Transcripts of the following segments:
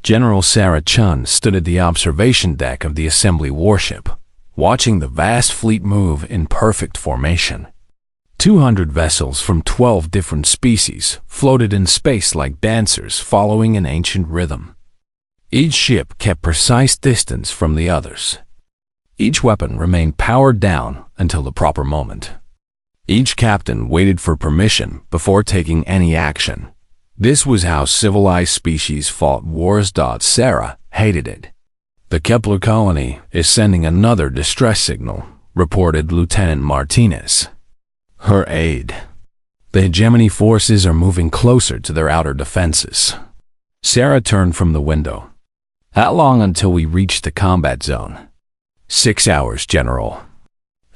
General Sarah Chun stood at the observation deck of the assembly warship, watching the vast fleet move in perfect formation. 200 vessels from 12 different species floated in space like dancers following an ancient rhythm. Each ship kept precise distance from the others. Each weapon remained powered down until the proper moment. Each captain waited for permission before taking any action. This was how civilized species fought wars. Sarah hated it. "The Kepler colony is sending another distress signal," reported Lieutenant Martinez, her aide. "The hegemony forces are moving closer to their outer defenses." Sarah turned from the window. "How long until we reach the combat zone?" 6 hours, General.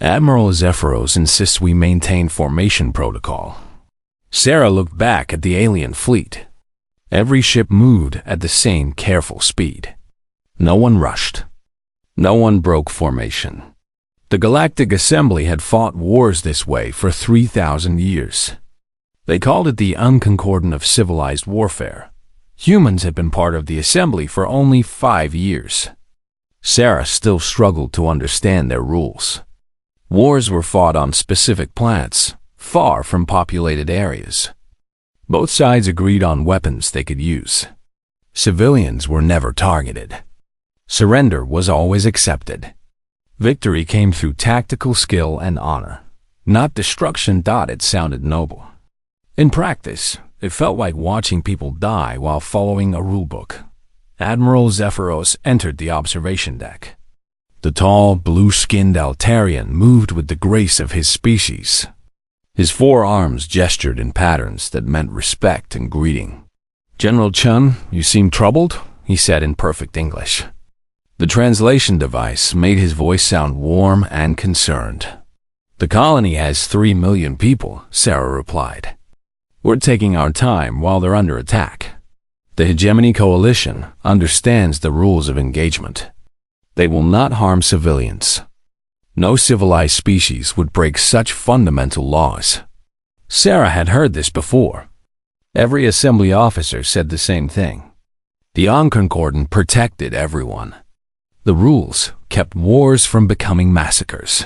Admiral Zephyros insists we maintain formation protocol. Sarah looked back at the alien fleet. Every ship moved at the same careful speed. No one rushed. No one broke formation. The Galactic Assembly had fought wars this way for 3,000 years. They called it the unconcordant of civilized warfare. Humans had been part of the Assembly for only 5 years. Sarah still struggled to understand their rules. Wars were fought on specific planets, far from populated areas. Both sides agreed on weapons they could use. Civilians were never targeted. Surrender was always accepted. Victory came through tactical skill and honor, not destruction. It sounded noble. In practice, it felt like watching people die while following a rulebook. Admiral Zephyros entered the observation deck. The tall, blue-skinned Altarian moved with the grace of his species. His 4 arms gestured in patterns that meant respect and greeting. "General Chun, you seem troubled," he said in perfect English. The translation device made his voice sound warm and concerned. "The colony has 3 million people," Sarah replied. "We're taking our time while they're under attack. The Hegemony Coalition understands the rules of engagement. They will not harm civilians. No civilized species would break such fundamental laws." Sarah had heard this before. Every assembly officer said the same thing. The unconcordant protected everyone. The rules kept wars from becoming massacres.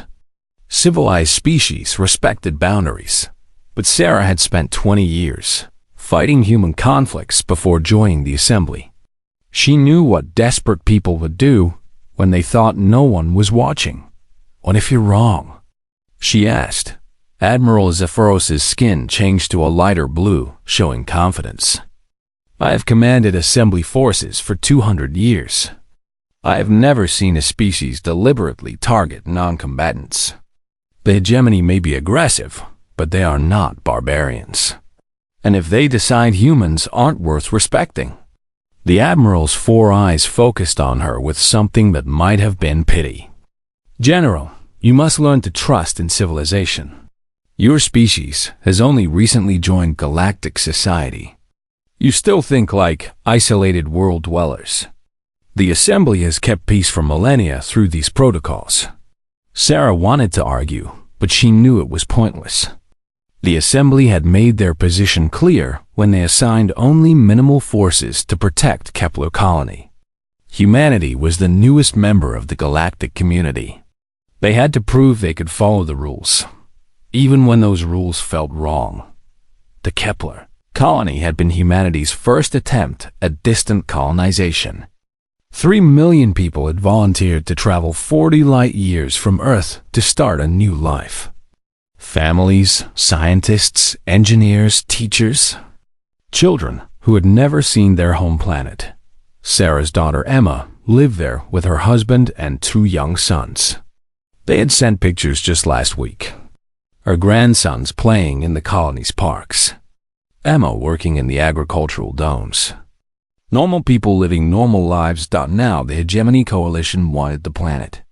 Civilized species respected boundaries, but Sarah had spent 20 years fighting human conflicts before joining the assembly. She knew what desperate people would do when they thought no one was watching. "What if you're wrong?" she asked. Admiral Zephyros' skin changed to a lighter blue, showing confidence. "I have commanded assembly forces for 200 years. I have never seen a species deliberately target non-combatants. The hegemony may be aggressive, but they are not barbarians. And if they decide humans aren't worth respecting..." The Admiral's 4 eyes focused on her with something that might have been pity. "General, you must learn to trust in civilization. Your species has only recently joined galactic society. You still think like isolated world dwellers. The Assembly has kept peace for millennia through these protocols." Sarah wanted to argue, but she knew it was pointless. The Assembly had made their position clear when they assigned only minimal forces to protect Kepler colony. Humanity was the newest member of the galactic community. They had to prove they could follow the rules, even when those rules felt wrong. The Kepler colony had been humanity's first attempt at distant colonization. 3 million people had volunteered to travel 40 light years from Earth to start a new life. Families, scientists, engineers, teachers, children who had never seen their home planet. Sarah's daughter Emma lived there with her husband and 2 young sons. They had sent pictures just last week. Her grandsons playing in the colony's parks. Emma working in the agricultural domes. Normal people living normal lives. Now the Hegemony Coalition wanted the planet.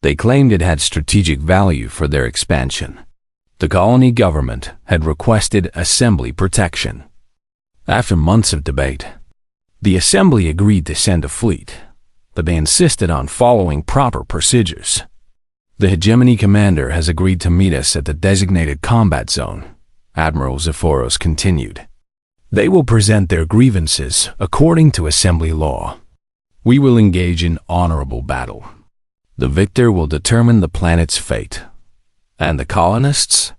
They claimed it had strategic value for their expansion. The colony government had requested assembly protection. After months of debate, the assembly agreed to send a fleet, but they insisted on following proper procedures. "The hegemony commander has agreed to meet us at the designated combat zone," Admiral Zephyros continued. They will present their grievances according to assembly law. We will engage in honorable battle. The victor will determine the planet's fate, and the colonists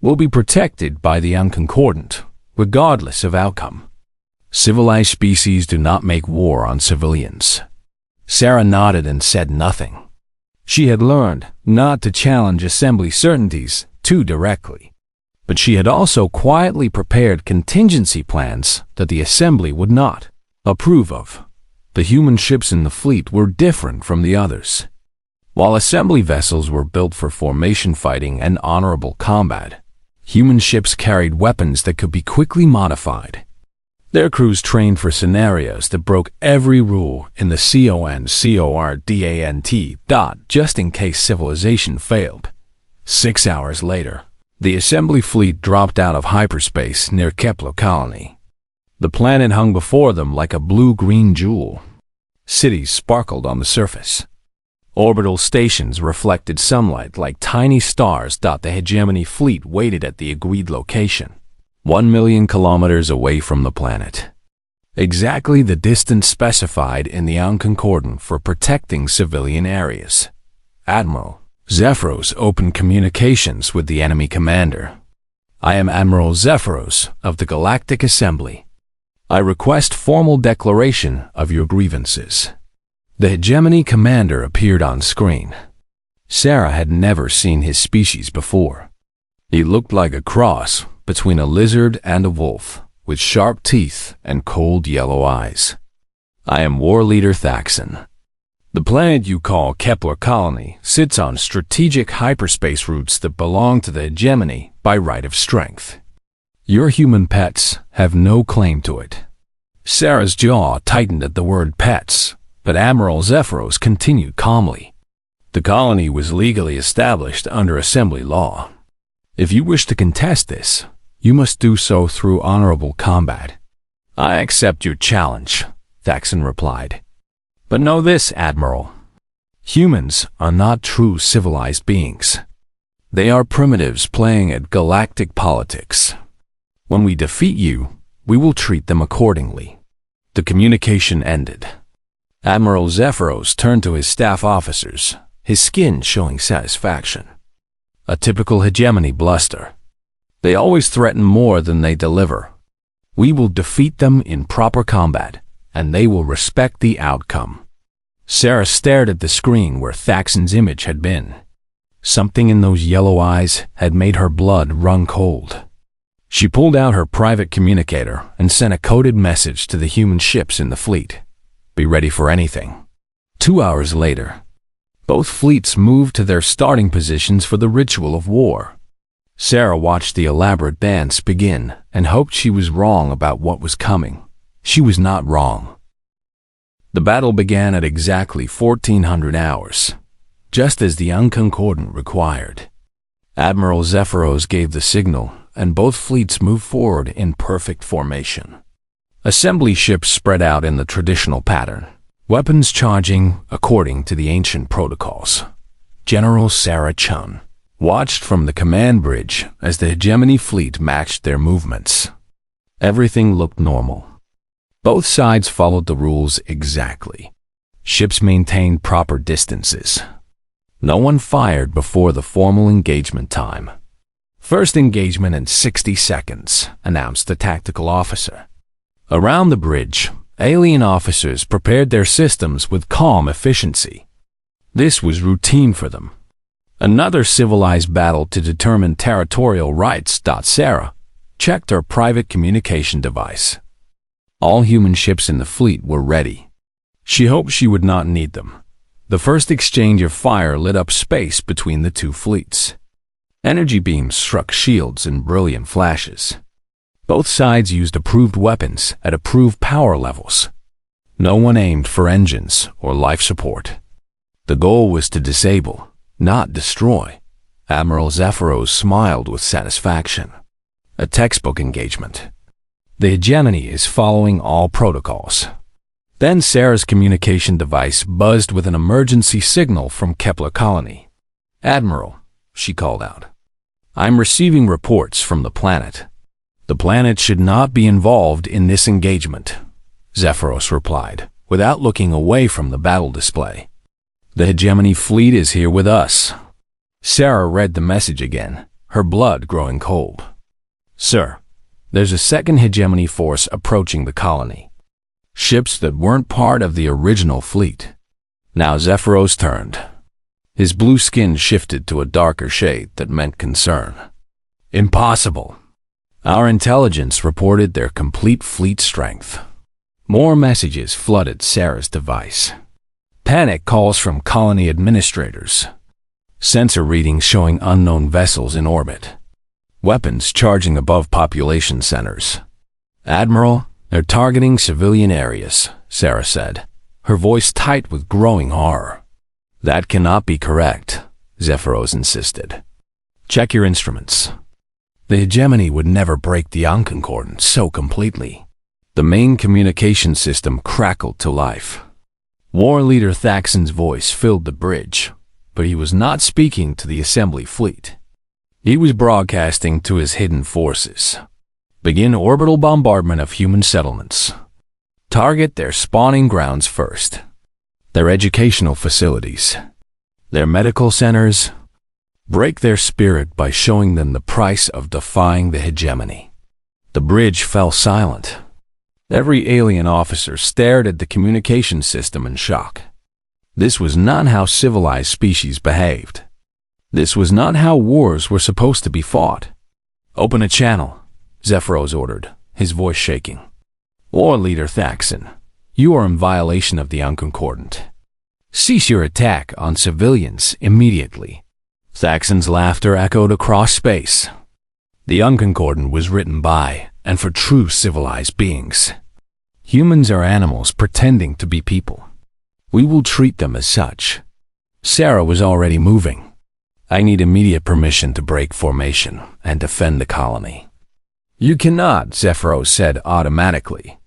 will be protected by the unconcordant, regardless of outcome. Civilized species do not make war on civilians. Sarah nodded and said nothing. She had learned not to challenge assembly certainties too directly, but she had also quietly prepared contingency plans that the assembly would not approve of. The human ships in the fleet were different from the others. While assembly vessels were built for formation fighting and honorable combat, human ships carried weapons that could be quickly modified. Their crews trained for scenarios that broke every rule in the CONCORDANT just in case civilization failed. 6 hours later, the assembly fleet dropped out of hyperspace near Kepler colony. The planet hung before them like a blue-green jewel. Cities sparkled on the surface. Orbital stations reflected sunlight like tiny stars. The hegemony fleet waited at the agreed location, 1 million kilometers away from the planet. Exactly the distance specified in the Unconcordant for protecting civilian areas. Admiral Zephyros opened communications with the enemy commander. I am Admiral Zephyros of the Galactic Assembly. I request formal declaration of your grievances. The hegemony commander appeared on screen. Sarah had never seen his species before. He looked like a cross between a lizard and a wolf, with sharp teeth and cold yellow eyes. I am War Leader Thaxon. The planet you call Kepler Colony sits on strategic hyperspace routes that belong to the hegemony by right of strength. Your human pets have no claim to it. Sarah's jaw tightened at the word pets, but Admiral Zephyros continued calmly. The colony was legally established under assembly law. If you wish to contest this, you must do so through honorable combat. I accept your challenge, Thaxon replied. But know this, Admiral. Humans are not true civilized beings. They are primitives playing at galactic politics. When we defeat you, we will treat them accordingly. The communication ended. Admiral Zephyros turned to his staff officers, his skin showing satisfaction. A typical hegemony bluster. They always threaten more than they deliver. We will defeat them in proper combat, and they will respect the outcome. Sarah stared at the screen where Thaxon's image had been. Something in those yellow eyes had made her blood run cold. She pulled out her private communicator and sent a coded message to the human ships in the fleet. Be ready for anything. 2 hours later, both fleets moved to their starting positions for the ritual of war. Sarah watched the elaborate dance begin and hoped she was wrong about what was coming. She was not wrong. The battle began at exactly 1400 hours, just as the Unconcordant required. Admiral Zephyros gave the signal, and both fleets moved forward in perfect formation. Assembly ships spread out in the traditional pattern, weapons charging according to the ancient protocols. General Sarah Chun watched from the command bridge as the hegemony fleet matched their movements. Everything looked normal. Both sides followed the rules exactly. Ships maintained proper distances. No one fired before the formal engagement time. First engagement in 60 seconds, announced the tactical officer. Around the bridge, alien officers prepared their systems with calm efficiency. This was routine for them. Another civilized battle to determine territorial rights. Sarah checked her private communication device. All human ships in the fleet were ready. She hoped she would not need them. The first exchange of fire lit up space between the two fleets. Energy beams struck shields in brilliant flashes. Both sides used approved weapons at approved power levels. No one aimed for engines or life support. The goal was to disable, not destroy. Admiral Zephyros smiled with satisfaction. A textbook engagement. The hegemony is following all protocols. Then Sarah's communication device buzzed with an emergency signal from Kepler colony. Admiral, she called out. I'm receiving reports from the planet. The planet should not be involved in this engagement, Zephyros replied, without looking away from the battle display. The hegemony fleet is here with us. Sarah read the message again, her blood growing cold. Sir, there's a second hegemony force approaching the colony. Ships that weren't part of the original fleet. Now Zephyros turned. His blue skin shifted to a darker shade that meant concern. Impossible. Our intelligence reported their complete fleet strength. More messages flooded Sarah's device. Panic calls from colony administrators. Sensor readings showing unknown vessels in orbit. Weapons charging above population centers. Admiral, they're targeting civilian areas, Sarah said, her voice tight with growing horror. That cannot be correct, Zephyros insisted. Check your instruments. The hegemony would never break the unconcordance so completely. The main communication system crackled to life. War leader Thaxon's voice filled the bridge, but he was not speaking to the assembly fleet. He was broadcasting to his hidden forces. Begin orbital bombardment of human settlements. Target their spawning grounds first. Their educational facilities. Their medical centers. Break their spirit by showing them the price of defying the hegemony. The bridge fell silent. Every alien officer stared at the communication system in shock. This was not how civilized species behaved. This was not how wars were supposed to be fought. Open a channel, Zephyros ordered, his voice shaking. War leader Thaxon, you are in violation of the unconcordant. Cease your attack on civilians immediately. Thaxon's laughter echoed across space. The unconcordant was written by and for true civilized beings. Humans are animals pretending to be people. We will treat them as such. Sarah was already moving. I need immediate permission to break formation and defend the colony. You cannot, Zephyros said automatically.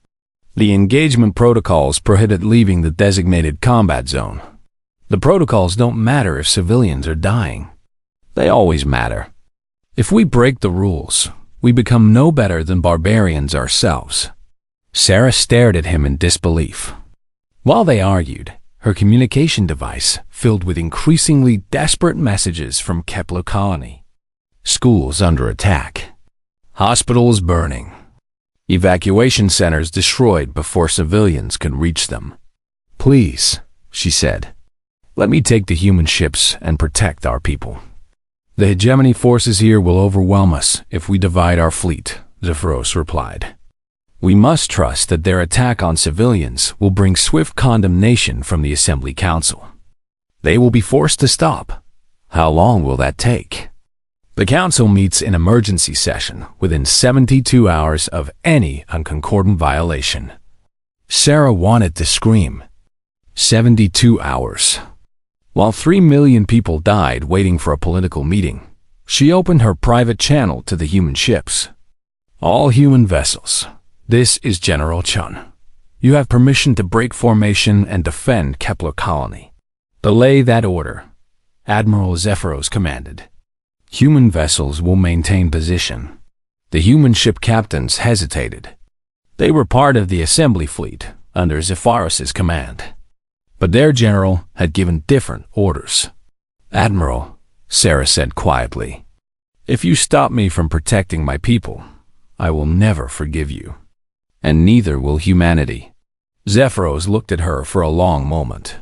The engagement protocols prohibit leaving the designated combat zone. The protocols don't matter if civilians are dying. They always matter. If we break the rules, we become no better than barbarians ourselves. Sarah stared at him in disbelief. While they argued, her communication device filled with increasingly desperate messages from Kepler colony. Schools under attack. Hospitals burning. Evacuation centers destroyed before civilians could reach them. Please, she said, let me take the human ships and protect our people. The hegemony forces here will overwhelm us if we divide our fleet, Zephyros replied. We must trust that their attack on civilians will bring swift condemnation from the Assembly Council. They will be forced to stop. How long will that take? The Council meets in emergency session within 72 hours of any unconcordant violation. Sarah wanted to scream. 72 hours. While 3 million people died waiting for a political meeting, she opened her private channel to the human ships. All human vessels. This is General Chun. You have permission to break formation and defend Kepler colony. Belay that order, Admiral Zephyros commanded. Human vessels will maintain position. The human ship captains hesitated. They were part of the assembly fleet under Zephyros's command. But their general had given different orders. Admiral, Sarah said quietly, if you stop me from protecting my people, I will never forgive you. And neither will humanity. Zephyros looked at her for a long moment.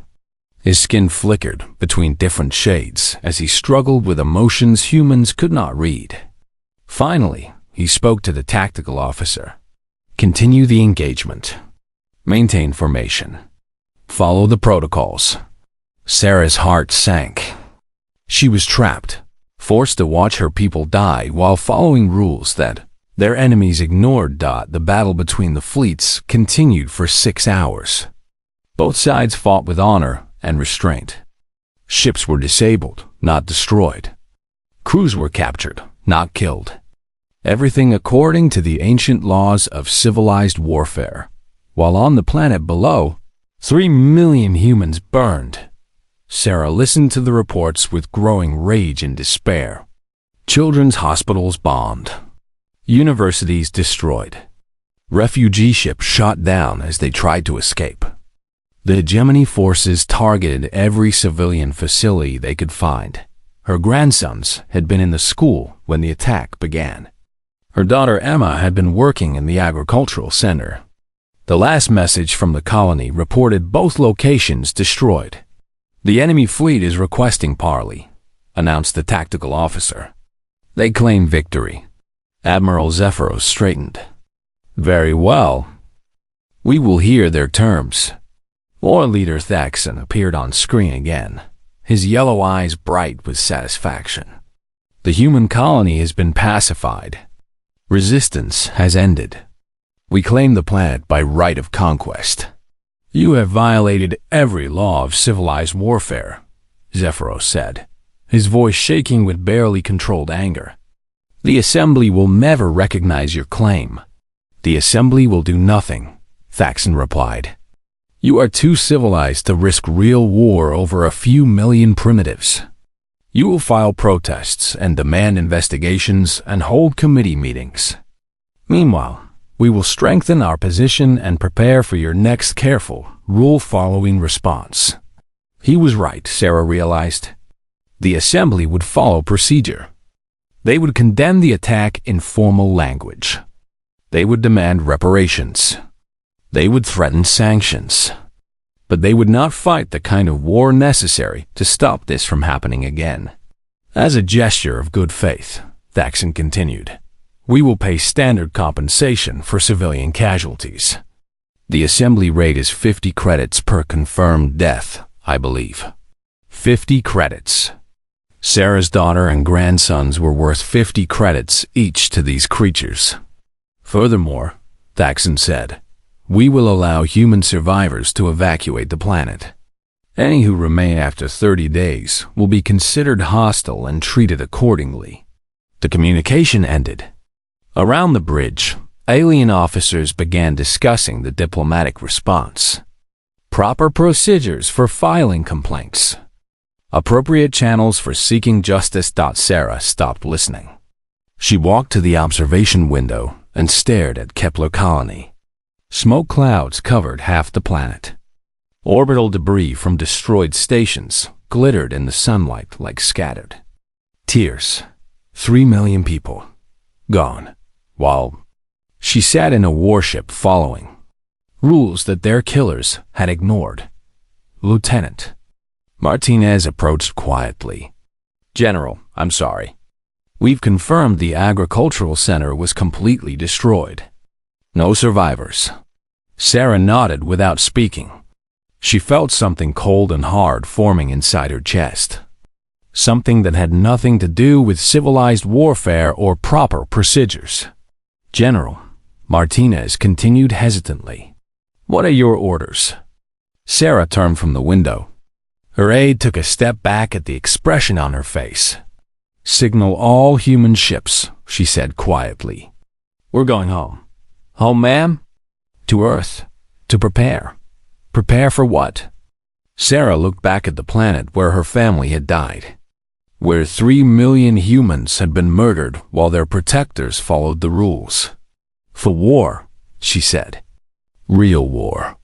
His skin flickered between different shades as he struggled with emotions humans could not read. Finally, he spoke to the tactical officer. Continue the engagement. Maintain formation. Follow the protocols. Sarah's heart sank. She was trapped, forced to watch her people die while following rules that their enemies ignored. The battle between the fleets continued for 6 hours. Both sides fought with honor and restraint. Ships were disabled, not destroyed. Crews were captured, not killed. Everything according to the ancient laws of civilized warfare. While on the planet below, 3 million humans burned. Sarah listened to the reports with growing rage and despair. Children's hospitals bombed. Universities destroyed. Refugee ships shot down as they tried to escape. The hegemony forces targeted every civilian facility they could find. Her grandsons had been in the school when the attack began. Her daughter Emma had been working in the agricultural center. The last message from the colony reported both locations destroyed. "The enemy fleet is requesting parley," announced the tactical officer. They claimed victory. Admiral Zephyros straightened. "Very well. We will hear their terms." War leader Thaxon appeared on screen again, his yellow eyes bright with satisfaction. "The human colony has been pacified. Resistance has ended. We claim the planet by right of conquest." "You have violated every law of civilized warfare," Zephyros said, his voice shaking with barely controlled anger. "The Assembly will never recognize your claim." "The Assembly will do nothing," Thaxon replied. "You are too civilized to risk real war over a few million primitives. You will file protests and demand investigations and hold committee meetings. Meanwhile, we will strengthen our position and prepare for your next careful, rule-following response." He was right, Sarah realized. The Assembly would follow procedure. They would condemn the attack in formal language. They would demand reparations. They would threaten sanctions. But they would not fight the kind of war necessary to stop this from happening again. "As a gesture of good faith," Thaxon continued, "we will pay standard compensation for civilian casualties. The Assembly rate is 50 credits per confirmed death, I believe. 50 credits. Sarah's daughter and grandsons were worth 50 credits each to these creatures. Furthermore," Thaxon said, "we will allow human survivors to evacuate the planet. Any who remain after 30 days will be considered hostile and treated accordingly." The communication ended. Around the bridge, alien officers began discussing the diplomatic response. Proper procedures for filing complaints. Appropriate channels for seeking justice. Sarah stopped listening. She walked to the observation window and stared at Kepler Colony. Smoke clouds covered half the planet. Orbital debris from destroyed stations glittered in the sunlight like scattered tears. 3 million people gone, while she sat in a warship following rules that their killers had ignored. Lieutenant Martinez approached quietly. "General, I'm sorry. We've confirmed the agricultural center was completely destroyed. No survivors." Sarah nodded without speaking. She felt something cold and hard forming inside her chest. Something that had nothing to do with civilized warfare or proper procedures. "General," Martinez continued hesitantly, "what are your orders?" Sarah turned from the window. Her aide took a step back at the expression on her face. "Signal all human ships," she said quietly. "We're going home." "Home, ma'am?" "To Earth. To prepare." "Prepare for what?" Sarah looked back at the planet where her family had died, where 3 million humans had been murdered while their protectors followed the rules. "For war," she said. "Real war.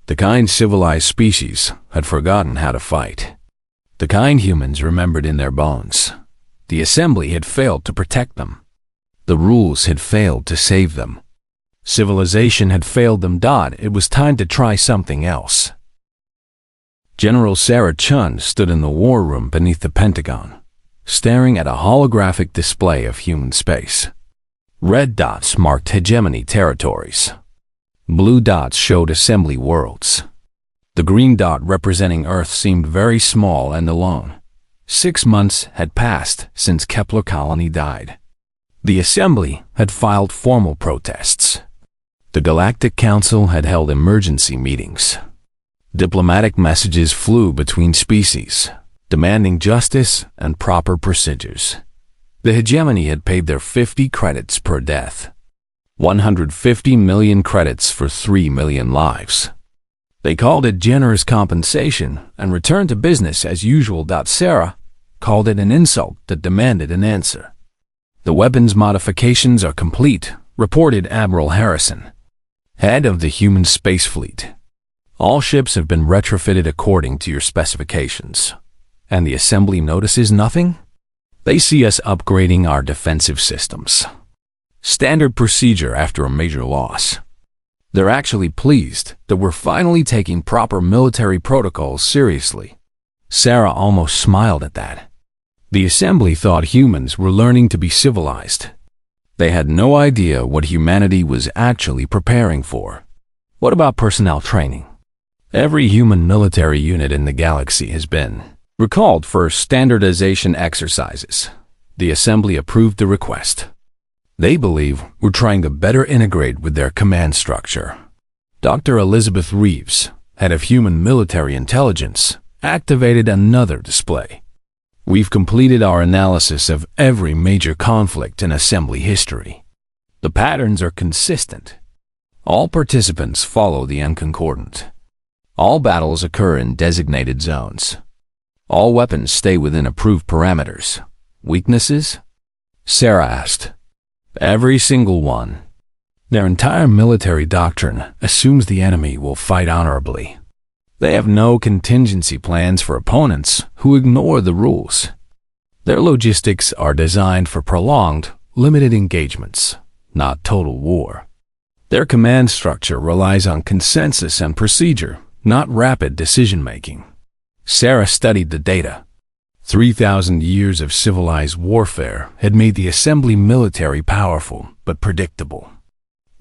The kind civilized species had forgotten how to fight. The kind humans remembered in their bones. The Assembly had failed to protect them. The rules had failed to save them. Civilization had failed them. It was time to try something else." General Sarah Chun stood in the war room beneath the Pentagon, staring at a holographic display of human space. Red dots marked hegemony territories. Blue dots showed assembly worlds. The green dot representing Earth seemed very small and alone. 6 months had passed since Kepler Colony died. The Assembly had filed formal protests. The Galactic Council had held emergency meetings. Diplomatic messages flew between species, demanding justice and proper procedures. The hegemony had paid their 50 credits per death. 150 million credits for 3 million lives. They called it generous compensation and returned to business as usual. Sarah called it an insult that demanded an answer. The weapons modifications are complete, reported Admiral Harrison, head of the human space fleet. All ships have been retrofitted according to your specifications. And the assembly notices nothing? They see us upgrading our defensive systems. Standard procedure after a major loss. They're actually pleased that we're finally taking proper military protocols seriously. Sarah almost smiled at that. The assembly thought humans were learning to be civilized. They had no idea what humanity was actually preparing for. What about personnel training? Every human military unit in the galaxy has been recalled for standardization exercises. The assembly approved the request. They believe we're trying to better integrate with their command structure. Dr. Elizabeth Reeves, head of human military intelligence, activated another display. We've completed our analysis of every major conflict in assembly history. The patterns are consistent. All participants follow the end concordant. All battles occur in designated zones. All weapons stay within approved parameters. Weaknesses? Sarah asked. Every single one. Their entire military doctrine assumes the enemy will fight honorably. They have no contingency plans for opponents who ignore the rules. Their logistics are designed for prolonged, limited engagements, not total war. Their command structure relies on consensus and procedure, not rapid decision-making. Sarah studied the data. 3,000 years of civilized warfare had made the assembly military powerful but predictable.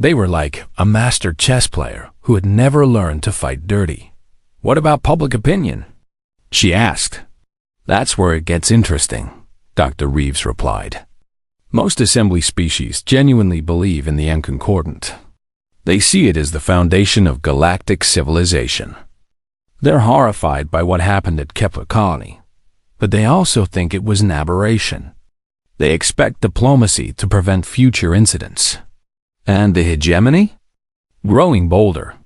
They were like a master chess player who had never learned to fight dirty. What about public opinion? She asked. That's where it gets interesting, Dr. Reeves replied. Most assembly species genuinely believe in the end concordant. They see it as the foundation of galactic civilization. They're horrified by what happened at Kepler Colony, but they also think it was an aberration. They expect diplomacy to prevent future incidents. And the hegemony? Growing bolder.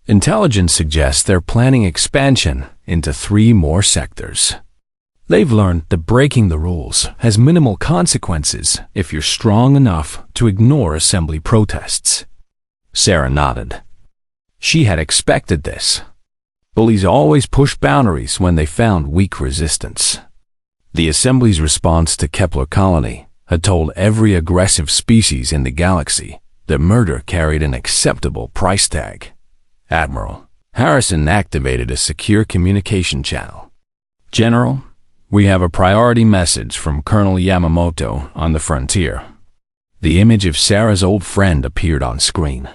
Intelligence suggests they're planning expansion into 3 more sectors. They've learned that breaking the rules has minimal consequences if you're strong enough to ignore assembly protests. Sarah nodded. She had expected this. Bullies always pushed boundaries when they found weak resistance. The assembly's response to Kepler Colony had told every aggressive species in the galaxy that murder carried an acceptable price tag. Admiral Harrison activated a secure communication channel. General, we have a priority message from Colonel Yamamoto on the frontier. The image of Sarah's old friend appeared on screen.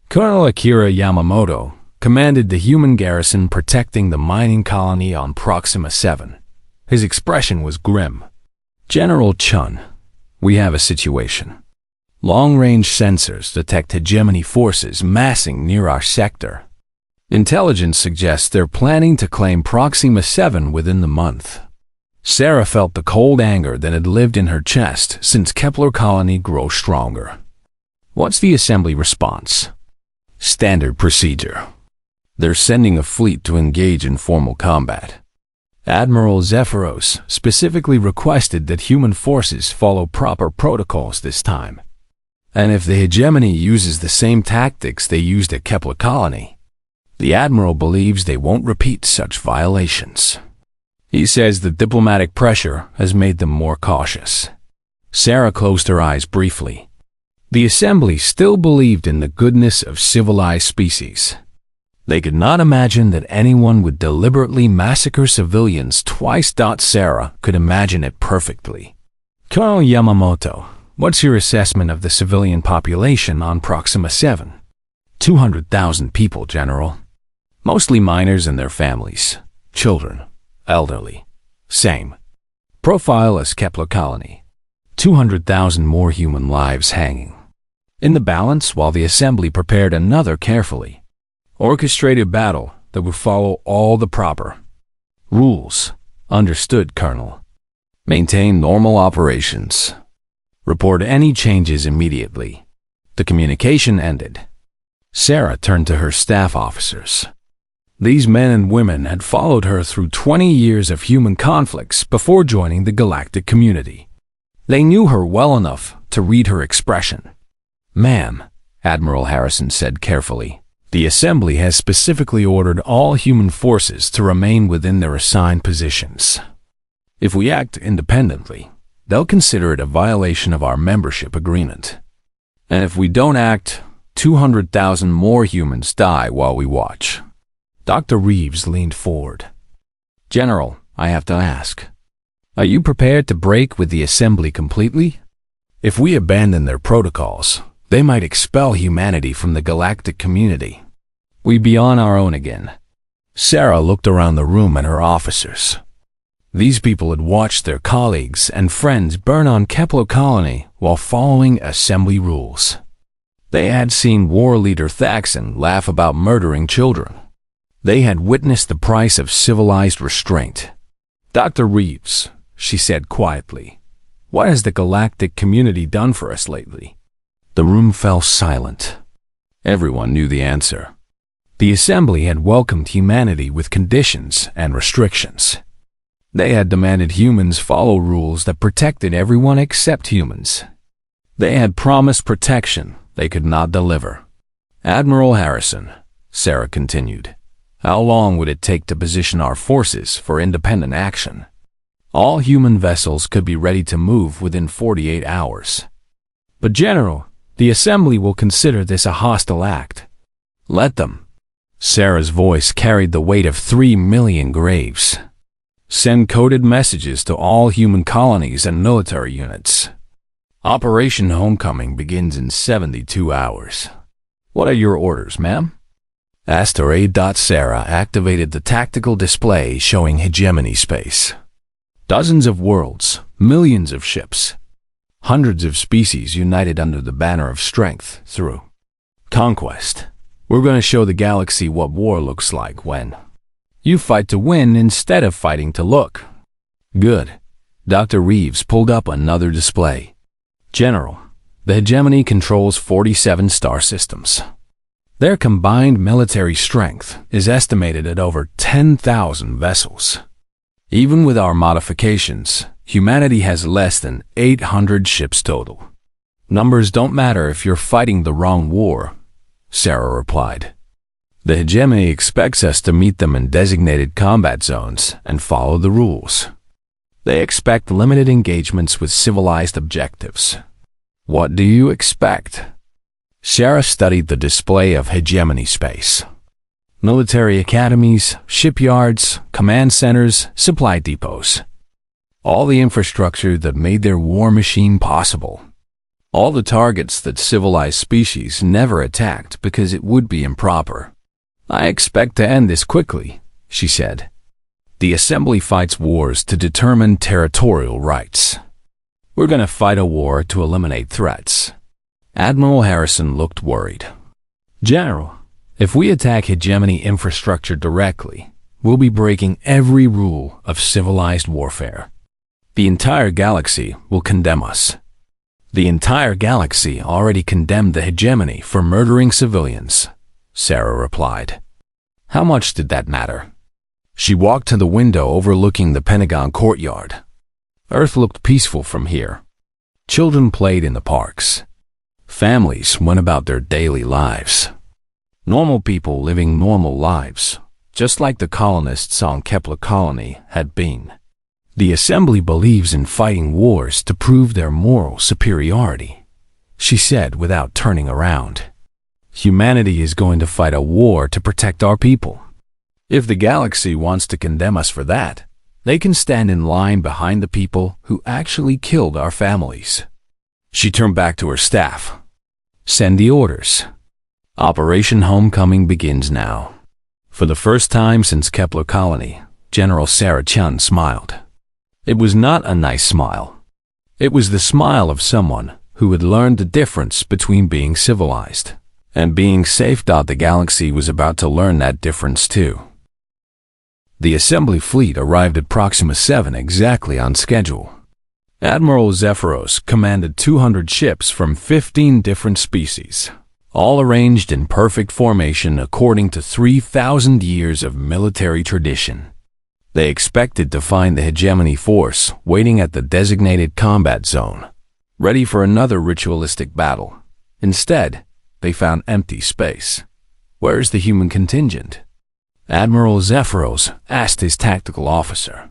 Colonel Akira Yamamoto commanded the human garrison protecting the mining colony on Proxima 7. His expression was grim. General Chun, we have a situation. Long-range sensors detect hegemony forces massing near our sector. Intelligence suggests they're planning to claim Proxima 7 within the month. Sarah felt the cold anger that had lived in her chest since Kepler Colony grew stronger. What's the assembly response? Standard procedure. They're sending a fleet to engage in formal combat. Admiral Zephyros specifically requested that human forces follow proper protocols this time. And if the hegemony uses the same tactics they used at Kepler Colony, the Admiral believes they won't repeat such violations. He says the diplomatic pressure has made them more cautious. Sarah closed her eyes briefly. The assembly still believed in the goodness of civilized species. They could not imagine that anyone would deliberately massacre civilians twice. Sarah could imagine it perfectly. Colonel Yamamoto, what's your assessment of the civilian population on Proxima 7? 200,000 people, General. Mostly miners and their families. Children. Elderly. Same. Profile as Kepler Colony. 200,000 more human lives hanging. In the balance, while the assembly prepared another carefully orchestrated battle that would follow all the proper rules. Understood, Colonel. Maintain normal operations. Report any changes immediately. The communication ended. Sarah turned to her staff officers. These men and women had followed her through 20 years of human conflicts before joining the galactic community. They knew her well enough to read her expression. "Ma'am," Admiral Harrison said carefully, "the Assembly has specifically ordered all human forces to remain within their assigned positions. If we act independently, they'll consider it a violation of our membership agreement. And if we don't act, 200,000 more humans die while we watch." Dr. Reeves leaned forward. "General, I have to ask, are you prepared to break with the Assembly completely? If we abandon their protocols, they might expel humanity from the galactic community. We'd be on our own again." Sarah looked around the room at her officers. These people had watched their colleagues and friends burn on Kepler Colony while following Assembly rules. They had seen war leader Thaxon laugh about murdering children. They had witnessed the price of civilized restraint. "Dr. Reeves," she said quietly, "what has the galactic community done for us lately?" The room fell silent. Everyone knew the answer. The Assembly had welcomed humanity with conditions and restrictions. They had demanded humans follow rules that protected everyone except humans. They had promised protection they could not deliver. "Admiral Harrison," Sarah continued, "how long would it take to position our forces for independent action? All human vessels could be ready to move within 48 hours. But General, the Assembly will consider this a hostile act." "Let them." Sarah's voice carried the weight of 3 million graves. "Send coded messages to all human colonies and military units. Operation Homecoming begins in 72 hours. What are your orders, ma'am?" Sarah activated the tactical display showing hegemony space. Dozens of worlds, millions of ships, hundreds of species united under the banner of strength through conquest. We're going to show the galaxy what war looks like when you fight to win instead of fighting to look good. Dr. Reeves pulled up another display. "General, the hegemony controls 47 star systems. Their combined military strength is estimated at over 10,000 vessels. Even with our modifications, humanity has less than 800 ships total." "Numbers don't matter if you're fighting the wrong war," Sarah replied. "The hegemony expects us to meet them in designated combat zones and follow the rules. They expect limited engagements with civilized objectives. What do you expect?" Sarah studied the display of hegemony space. Military academies, shipyards, command centers, supply depots. All the infrastructure that made their war machine possible. All the targets that civilized species never attacked because it would be improper. "I expect to end this quickly," she said. "The Assembly fights wars to determine territorial rights. We're going to fight a war to eliminate threats." Admiral Harrison looked worried. "General, if we attack hegemony infrastructure directly, we'll be breaking every rule of civilized warfare. The entire galaxy will condemn us." "The entire galaxy already condemned the hegemony for murdering civilians," Sarah replied. "How much did that matter?" She walked to the window overlooking the Pentagon courtyard. Earth looked peaceful from here. Children played in the parks. Families went about their daily lives. Normal people living normal lives, just like the colonists on Kepler Colony had been. "The Assembly believes in fighting wars to prove their moral superiority," she said without turning around. "Humanity is going to fight a war to protect our people. If the galaxy wants to condemn us for that, they can stand in line behind the people who actually killed our families." She turned back to her staff. "Send the orders. Operation Homecoming begins now." For the first time since Kepler Colony, General Sarah Chun smiled. It was not a nice smile. It was the smile of someone who had learned the difference between being civilized and being safe. The galaxy was about to learn that difference too. The Assembly fleet arrived at Proxima 7 exactly on schedule. Admiral Zephyros commanded 200 ships from 15 different species, all arranged in perfect formation according to 3,000 years of military tradition. They expected to find the hegemony force waiting at the designated combat zone, ready for another ritualistic battle. Instead, they found empty space. Where's the human contingent? Admiral Zephyros asked his tactical officer.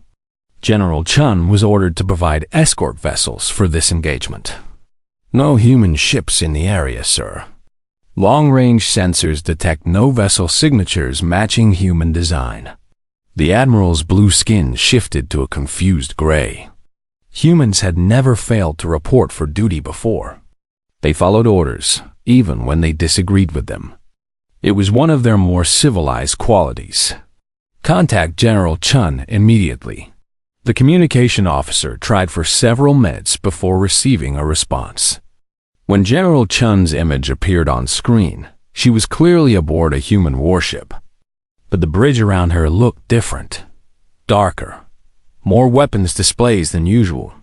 General Chun was ordered to provide escort vessels for this engagement. No human ships in the area, sir. Long-range sensors detect no vessel signatures matching human design. The Admiral's blue skin shifted to a confused gray. Humans had never failed to report for duty before. They followed orders, even when they disagreed with them. It was one of their more civilized qualities. Contact General Chun immediately. The communication officer tried for several minutes before receiving a response. When General Chun's image appeared on screen, she was clearly aboard a human warship. But the bridge around her looked different. Darker. More weapons displays than usual.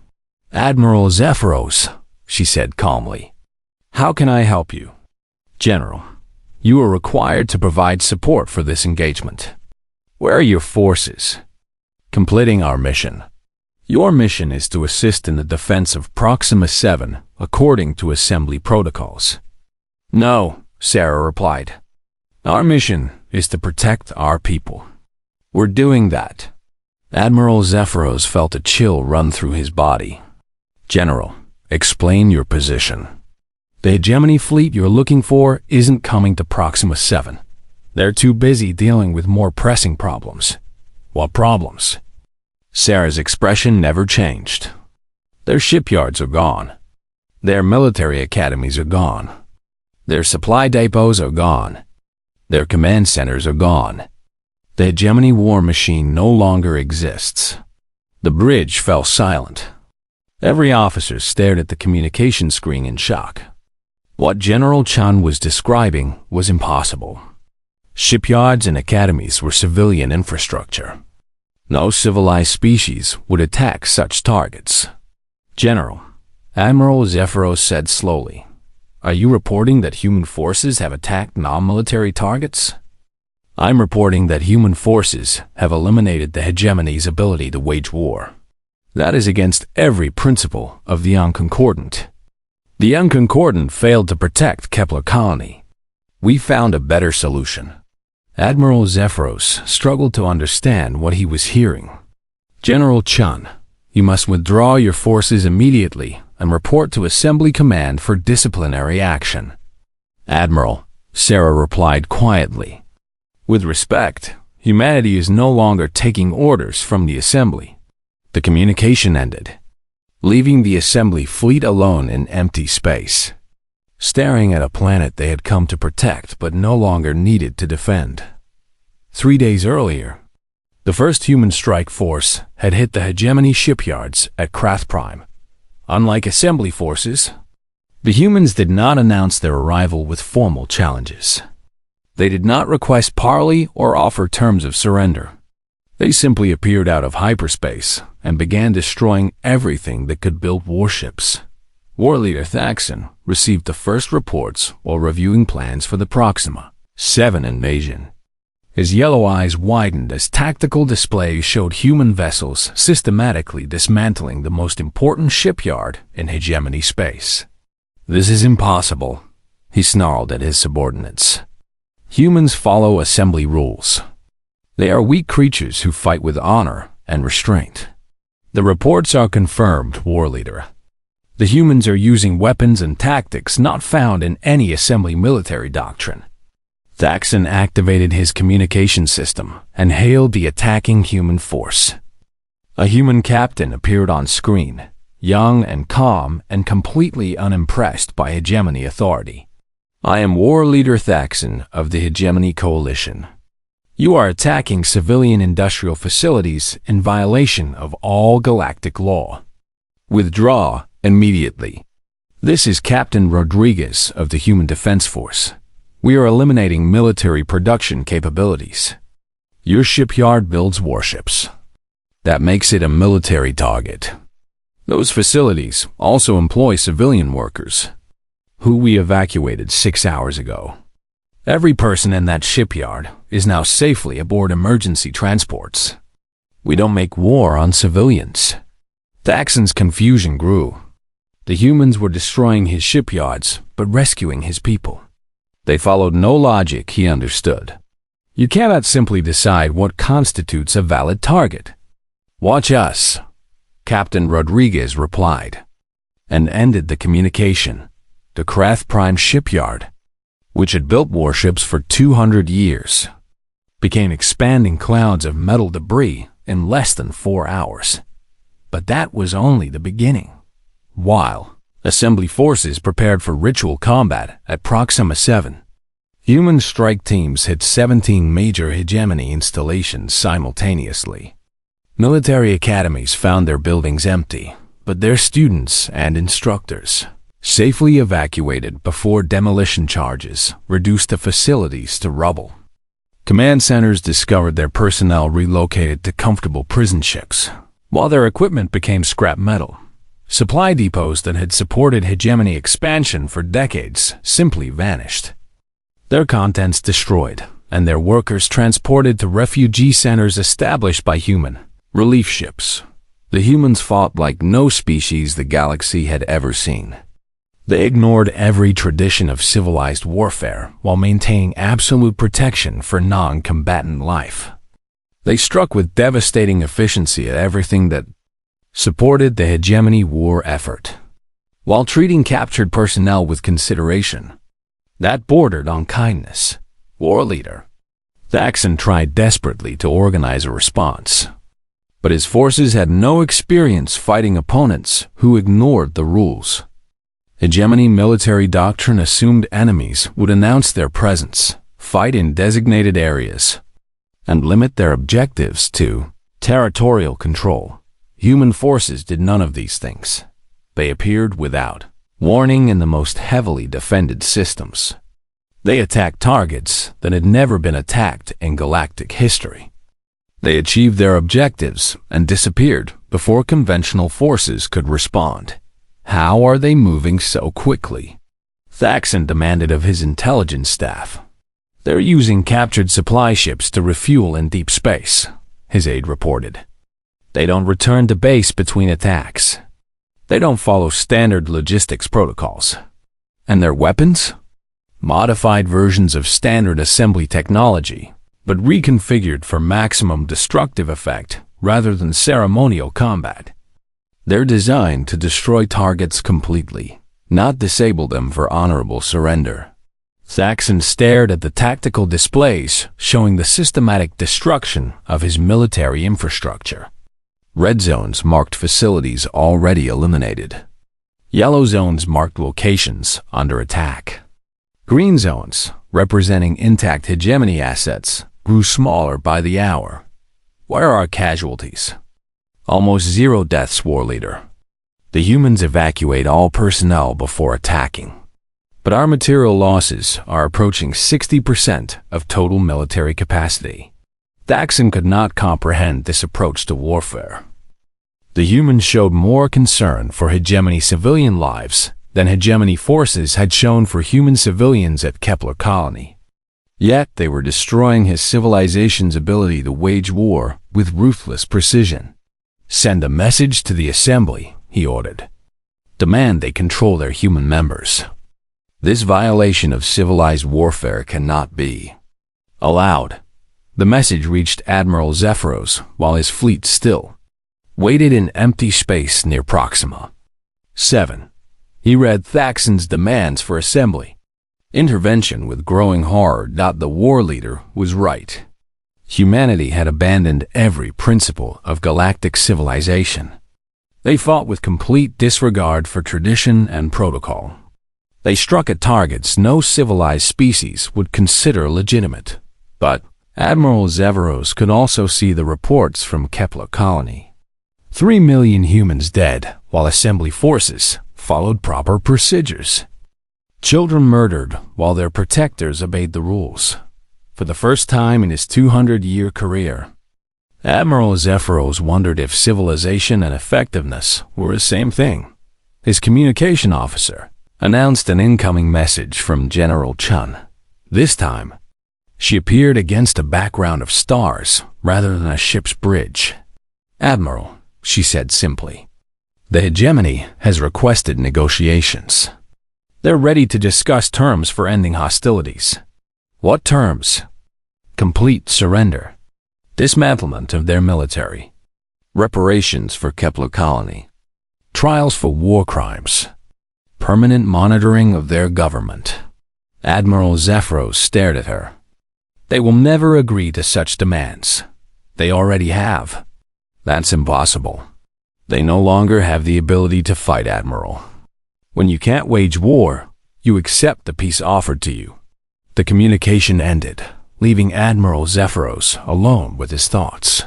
Admiral Zephyros, she said calmly. How can I help you? General, you are required to provide support for this engagement. Where are your forces? Completing our mission. Your mission is to assist in the defense of Proxima 7, according to assembly protocols. No, Sarah replied. Our mission is to protect our people. We're doing that. Admiral Zephyros felt a chill run through his body. General, explain your position. The hegemony fleet you're looking for isn't coming to Proxima 7. They're too busy dealing with more pressing problems. What problems? Sarah's expression never changed. Their shipyards are gone. Their military academies are gone. Their supply depots are gone. Their command centers are gone. The hegemony war machine no longer exists. The bridge fell silent. Every officer stared at the communication screen in shock. What General Chun was describing was impossible. Shipyards and academies were civilian infrastructure. No civilized species would attack such targets. General, Admiral Zephyros said slowly, are you reporting that human forces have attacked non-military targets? I'm reporting that human forces have eliminated the hegemony's ability to wage war. That is against every principle of the Unconcordant. The Unconcordant failed to protect Kepler Colony. We found a better solution. Admiral Zephyros struggled to understand what he was hearing. General Chun, you must withdraw your forces immediately and report to Assembly Command for disciplinary action. Admiral, Sarah replied quietly. With respect, humanity is no longer taking orders from the Assembly. The communication ended, leaving the Assembly fleet alone in empty space, staring at a planet they had come to protect but no longer needed to defend. 3 days earlier, the first human strike force had hit the hegemony shipyards at Krath Prime. Unlike Assembly forces, the humans did not announce their arrival with formal challenges. They did not request parley or offer terms of surrender. They simply appeared out of hyperspace and began destroying everything that could build warships. War leader Thaxon received the first reports while reviewing plans for the Proxima 7 invasion. His yellow eyes widened as tactical displays showed human vessels systematically dismantling the most important shipyard in hegemony space. This is impossible, he snarled at his subordinates. Humans follow assembly rules. They are weak creatures who fight with honor and restraint. The reports are confirmed, war leader. The humans are using weapons and tactics not found in any assembly military doctrine. Thaxon activated his communication system and hailed the attacking human force. A human captain appeared on screen, young and calm and completely unimpressed by hegemony authority. I am War Leader Thaxon of the Hegemony Coalition. You are attacking civilian industrial facilities in violation of all galactic law. Withdraw immediately. This is Captain Rodriguez of the Human Defense Force. We are eliminating military production capabilities. Your shipyard builds warships. That makes it a military target. Those facilities also employ civilian workers, who we evacuated 6 hours ago. Every person in that shipyard is now safely aboard emergency transports. We don't make war on civilians. Thaxon's confusion grew. The humans were destroying his shipyards, but rescuing his people. They followed no logic, he understood. You cannot simply decide what constitutes a valid target. Watch us, Captain Rodriguez replied, and ended the communication. The Krath Prime shipyard, which had built warships for 200 years, became expanding clouds of metal debris in less than 4 hours. But that was only the beginning. While assembly forces prepared for ritual combat at Proxima 7, human strike teams hit 17 major hegemony installations simultaneously. Military academies found their buildings empty, but their students and instructors safely evacuated before demolition charges reduced the facilities to rubble. Command centers discovered their personnel relocated to comfortable prison ships, while their equipment became scrap metal. Supply depots that had supported hegemony expansion for decades simply vanished. Their contents destroyed, and their workers transported to refugee centers established by human relief ships. The humans fought like no species the galaxy had ever seen. They ignored every tradition of civilized warfare while maintaining absolute protection for non-combatant life. They struck with devastating efficiency at everything that supported the hegemony war effort, while treating captured personnel with consideration that bordered on kindness. War leader Thaxon tried desperately to organize a response, but his forces had no experience fighting opponents who ignored the rules. Hegemony military doctrine assumed enemies would announce their presence, fight in designated areas, and limit their objectives to territorial control. Human forces did none of these things. They appeared without warning in the most heavily defended systems. They attacked targets that had never been attacked in galactic history. They achieved their objectives and disappeared before conventional forces could respond. How are they moving so quickly? Thaxon demanded of his intelligence staff. They're using captured supply ships to refuel in deep space, his aide reported. They don't return to base between attacks. They don't follow standard logistics protocols. And their weapons? Modified versions of standard assembly technology, but reconfigured for maximum destructive effect rather than ceremonial combat. They're designed to destroy targets completely, not disable them for honorable surrender. Thaxon stared at the tactical displays showing the systematic destruction of his military infrastructure. Red zones marked facilities already eliminated. Yellow zones marked locations under attack. Green zones, representing intact hegemony assets, grew smaller by the hour. Where are casualties? Almost zero deaths, war leader. The humans evacuate all personnel before attacking. But our material losses are approaching 60% of total military capacity. Thaxon could not comprehend this approach to warfare. The humans showed more concern for hegemony civilian lives than hegemony forces had shown for human civilians at Kepler Colony. Yet they were destroying his civilization's ability to wage war with ruthless precision. Send a message to the assembly, he ordered. Demand they control their human members. This violation of civilized warfare cannot be allowed. The message reached Admiral Zephyros while his fleet still waited in empty space near Proxima 7. He read Thaxon's demands for assembly. Intervention with growing horror. The war leader was right. Humanity had abandoned every principle of galactic civilization. They fought with complete disregard for tradition and protocol. They struck at targets no civilized species would consider legitimate. But Admiral Zephyros could also see the reports from Kepler Colony. 3 million humans dead, while assembly forces followed proper procedures. Children murdered while their protectors obeyed the rules. For the first time in his 200-year career, Admiral Zephyros wondered if civilization and effectiveness were the same thing. His communication officer announced an incoming message from General Chun. This time, she appeared against a background of stars rather than a ship's bridge. "Admiral," she said simply, "the hegemony has requested negotiations. They're ready to discuss terms for ending hostilities." "What terms?" "Complete surrender, dismantlement of their military, reparations for Kepler colony, trials for war crimes, permanent monitoring of their government." Admiral Zephyros stared at her. "They will never agree to such demands. They already have." "That's impossible. They no longer have the ability to fight, Admiral. When you can't wage war, you accept the peace offered to you." The communication ended, leaving Admiral Zephyros alone with his thoughts.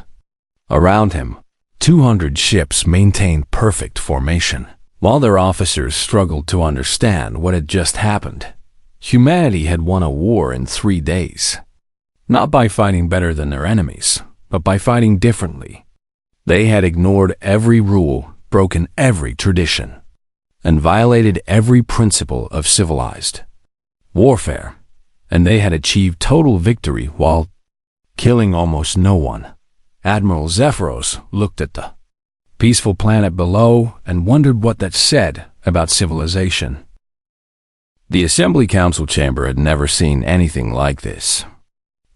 Around him, 200 ships maintained perfect formation. While their officers struggled to understand what had just happened, humanity had won a war in 3 days. Not by fighting better than their enemies, but by fighting differently. They had ignored every rule, broken every tradition, and violated every principle of civilized warfare, and they had achieved total victory while killing almost no one. Admiral Zephyros looked at the peaceful planet below and wondered what that said about civilization. The Assembly Council chamber had never seen anything like this.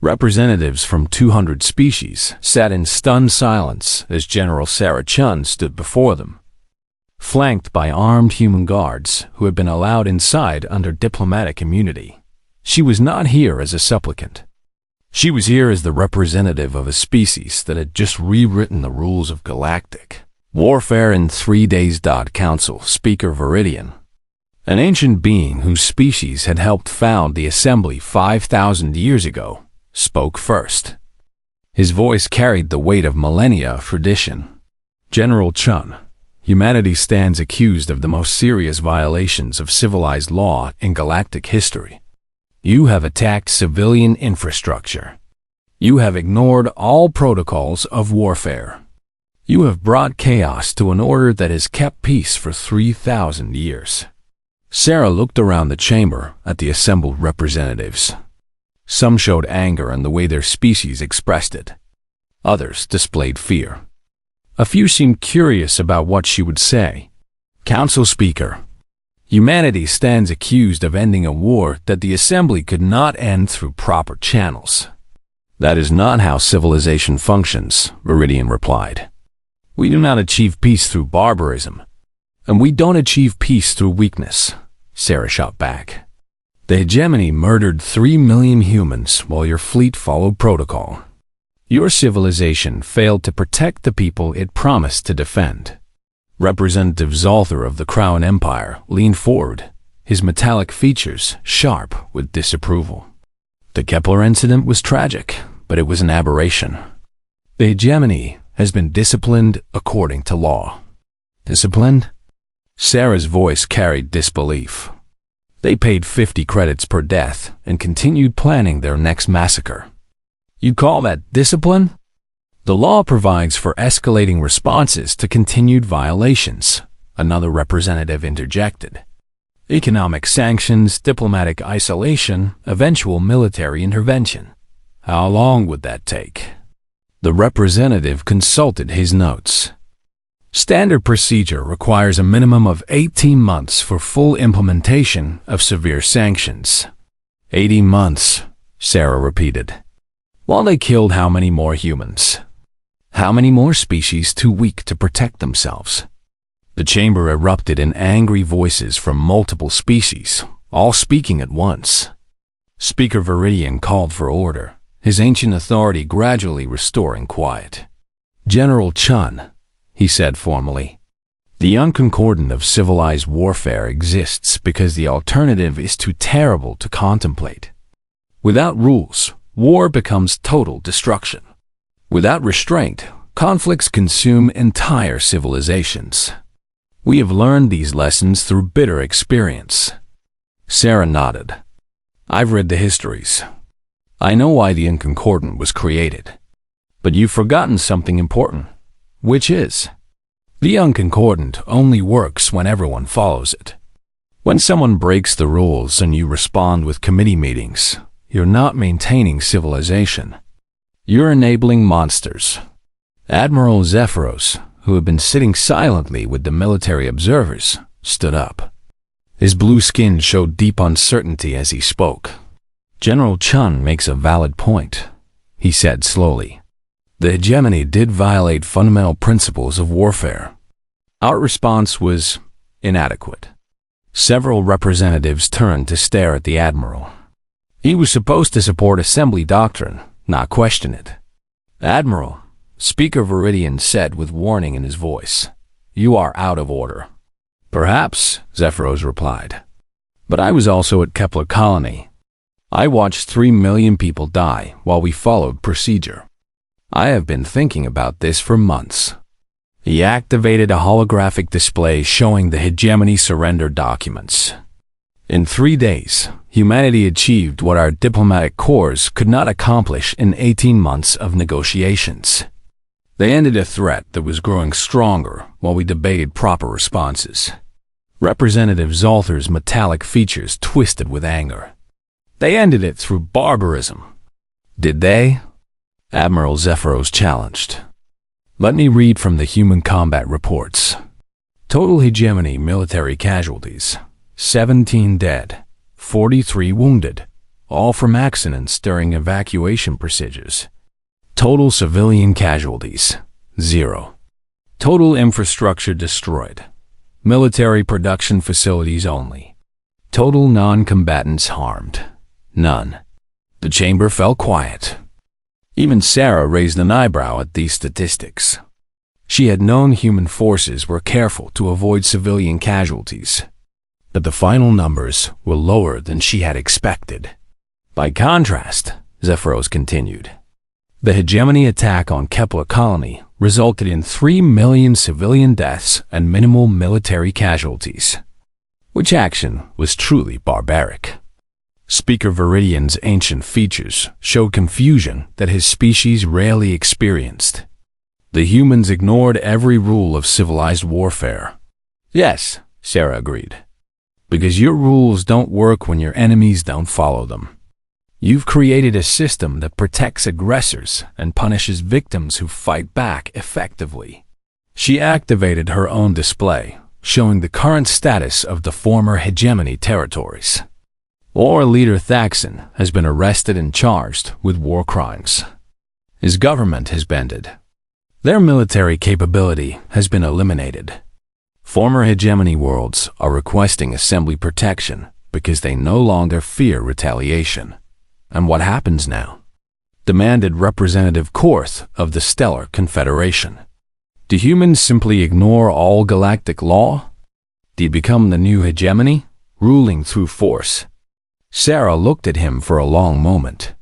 Representatives from 200 species sat in stunned silence as General Sarah Chun stood before them, flanked by armed human guards who had been allowed inside under diplomatic immunity. She was not here as a supplicant. She was here as the representative of a species that had just rewritten the rules of galactic warfare in 3 days. Council Speaker Viridian, an ancient being whose species had helped found the Assembly 5,000 years ago, spoke first. His voice carried the weight of millennia of tradition. "General Chun, humanity stands accused of the most serious violations of civilized law in galactic history. You have attacked civilian infrastructure. You have ignored all protocols of warfare. You have brought chaos to an order that has kept peace for 3,000 years." Sarah looked around the chamber at the assembled representatives. Some showed anger in the way their species expressed it. Others displayed fear. A few seemed curious about what she would say. "Council Speaker, humanity stands accused of ending a war that the Assembly could not end through proper channels." "That is not how civilization functions," Viridian replied. "We do not achieve peace through barbarism, and we don't achieve peace through weakness," Sarah shot back. "The hegemony murdered 3 million humans while your fleet followed protocol. Your civilization failed to protect the people it promised to defend." Representative Zolther of the Crown Empire leaned forward, his metallic features sharp with disapproval. "The Kepler incident was tragic, but it was an aberration. The hegemony has been disciplined according to law." "Disciplined?" Sarah's voice carried disbelief. "They paid 50 credits per death and continued planning their next massacre. You'd call that discipline? The law provides for escalating responses to continued violations," another representative interjected. "Economic sanctions, diplomatic isolation, eventual military intervention. How long would that take?" The representative consulted his notes. "Standard procedure requires a minimum of 18 months for full implementation of severe sanctions." 80 months, Sarah repeated. "While they killed how many more humans? How many more species too weak to protect themselves?" The chamber erupted in angry voices from multiple species, all speaking at once. Speaker Viridian called for order, his ancient authority gradually restoring quiet. "General Chun," he said formally, "the unconcordant of civilized warfare exists because the alternative is too terrible to contemplate. Without rules, war becomes total destruction. Without restraint, conflicts consume entire civilizations. We have learned these lessons through bitter experience." Sarah nodded. "I've read the histories. I know why the unconcordant was created. But you've forgotten something important. Which is, the unconcordant only works when everyone follows it. When someone breaks the rules and you respond with committee meetings, you're not maintaining civilization. You're enabling monsters. Admiral Zephyros, who had been sitting silently with the military observers, stood up. His blue skin showed deep uncertainty as he spoke. "General Chun makes a valid point," he said slowly. "The hegemony did violate fundamental principles of warfare. Our response was inadequate." Several representatives turned to stare at the admiral. He was supposed to support assembly doctrine, not question it. "Admiral," Speaker Viridian said with warning in his voice, "you are out of order." "Perhaps," Zephyros replied. "But I was also at Kepler Colony. I watched 3 million people die while we followed procedure. I have been thinking about this for months." He activated a holographic display showing the hegemony surrender documents. "In 3 days, humanity achieved what our diplomatic corps could not accomplish in 18 months of negotiations. They ended a threat that was growing stronger while we debated proper responses." Representative Zolther's metallic features twisted with anger. "They ended it through barbarism." "Did they?" Admiral Zephyros challenged. "Let me read from the human combat reports. Total hegemony military casualties: 17 dead, 43 wounded, all from accidents during evacuation procedures. Total civilian casualties: 0. Total infrastructure destroyed. Military production facilities only. Total non-combatants harmed: none." The chamber fell quiet. Even Sarah raised an eyebrow at these statistics. She had known human forces were careful to avoid civilian casualties, but the final numbers were lower than she had expected. "By contrast," Zephyros continued, "the hegemony attack on Kepler Colony resulted in 3 million civilian deaths and minimal military casualties. Which action was truly barbaric?" Speaker Viridian's ancient features showed confusion that his species rarely experienced. "The humans ignored every rule of civilized warfare." "Yes," Sarah agreed. "Because your rules don't work when your enemies don't follow them. You've created a system that protects aggressors and punishes victims who fight back effectively." She activated her own display, showing the current status of the former hegemony territories. War leader Thaxon has been arrested and charged with war crimes. His government has bended. Their military capability has been eliminated. Former hegemony worlds are requesting assembly protection because they no longer fear retaliation. And what happens now? Demanded Representative Korth of the Stellar Confederation. Do humans simply ignore all galactic law? Do you become the new hegemony, ruling through force? Sarah looked at him for a long moment.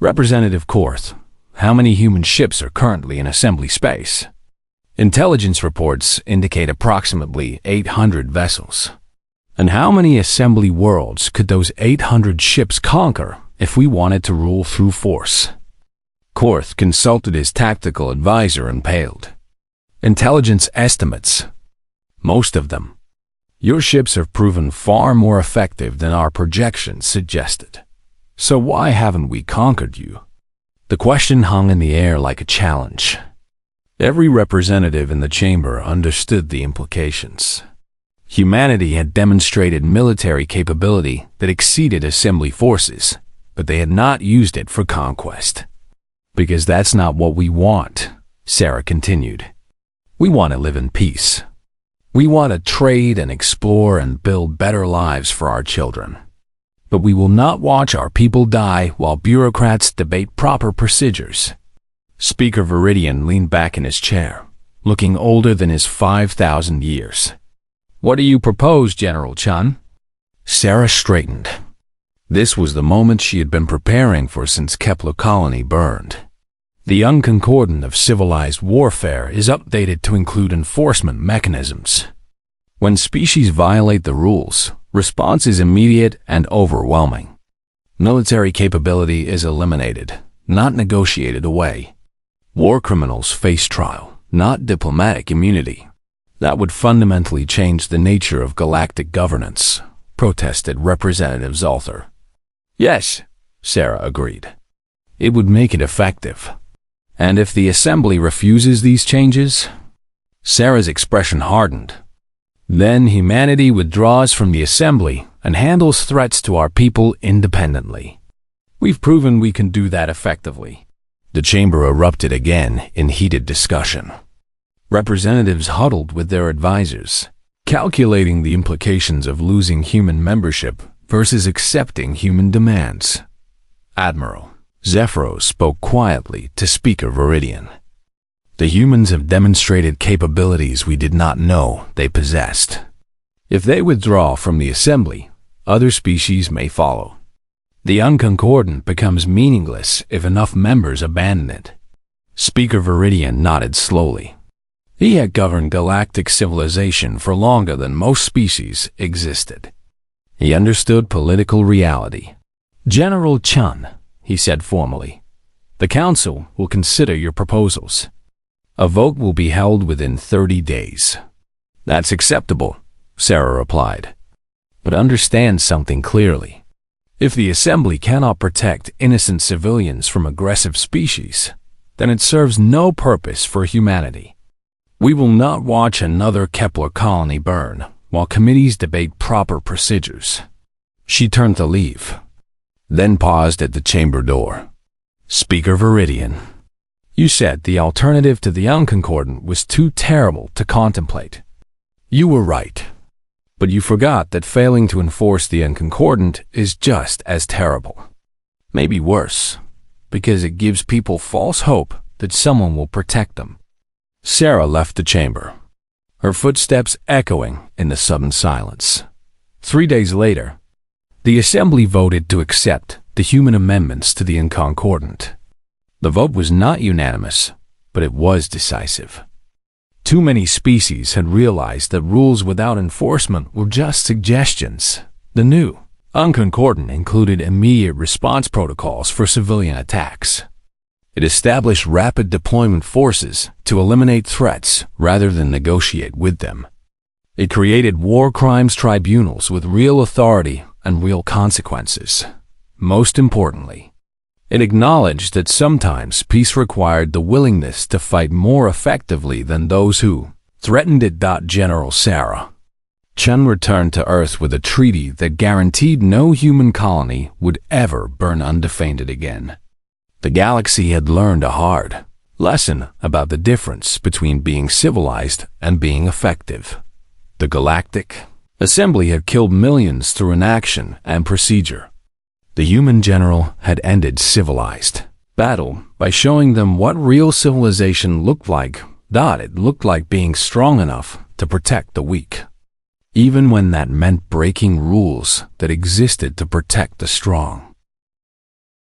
"Representative Korth, how many human ships are currently in assembly space?" "Intelligence reports indicate approximately 800 vessels." "And how many assembly worlds could those 800 ships conquer if we wanted to rule through force?" Korth consulted his tactical advisor and paled. "Intelligence estimates. Most of them. Your ships have proven far more effective than our projections suggested. So why haven't we conquered you?" The question hung in the air like a challenge. Every representative in the chamber understood the implications. Humanity had demonstrated military capability that exceeded assembly forces, but they had not used it for conquest. "Because that's not what we want," Sarah continued. "We want to live in peace. We want to trade and explore and build better lives for our children. But we will not watch our people die while bureaucrats debate proper procedures." Speaker Viridian leaned back in his chair, looking older than his 5,000 years. "What do you propose, General Chun?" Sarah straightened. This was the moment she had been preparing for since Kepler Colony burned. The unconcordant of civilized warfare is updated to include enforcement mechanisms. When species violate the rules, response is immediate and overwhelming. Military capability is eliminated, not negotiated away. War criminals face trial, not diplomatic immunity. That would fundamentally change the nature of galactic governance, protested Representative Zolther. "Yes," Sarah agreed. "It would make it effective. And if the assembly refuses these changes? Sarah's expression hardened. Then humanity withdraws from the assembly and handles threats to our people independently. We've proven we can do that effectively. The chamber erupted again in heated discussion. Representatives huddled with their advisors, calculating the implications of losing human membership versus accepting human demands. Admiral Zephyros spoke quietly to Speaker Viridian. The humans have demonstrated capabilities we did not know they possessed. If they withdraw from the assembly, other species may follow. The unconcordant becomes meaningless if enough members abandon it. Speaker Viridian nodded slowly. He had governed galactic civilization for longer than most species existed. He understood political reality. General Chun, he said formally, the Council will consider your proposals. A vote will be held within 30 days. That's acceptable, Sarah replied. But understand something clearly. If the Assembly cannot protect innocent civilians from aggressive species, then it serves no purpose for humanity. We will not watch another Kepler colony burn while committees debate proper procedures. She turned to leave, then paused at the chamber door. Speaker Viridian, you said the alternative to the unconcordant was too terrible to contemplate. You were right, but you forgot that failing to enforce the unconcordant is just as terrible. Maybe worse, because it gives people false hope that someone will protect them. Sarah left the chamber, her footsteps echoing in the sudden silence. 3 days later, the Assembly voted to accept the human amendments to the unconcordant. The vote was not unanimous, but it was decisive. Too many species had realized that rules without enforcement were just suggestions. The new unconcordant included immediate response protocols for civilian attacks. It established rapid deployment forces to eliminate threats rather than negotiate with them. It created war crimes tribunals with real authority and real consequences. Most importantly, it acknowledged that sometimes peace required the willingness to fight more effectively than those who threatened it. General Sarah Chun returned to Earth with a treaty that guaranteed no human colony would ever burn undefended again. The galaxy had learned a hard lesson about the difference between being civilized and being effective. The Galactic Assembly had killed millions through inaction and procedure. The human general had ended civilized battle by showing them what real civilization looked like. It looked like being strong enough to protect the weak, even when that meant breaking rules that existed to protect the strong.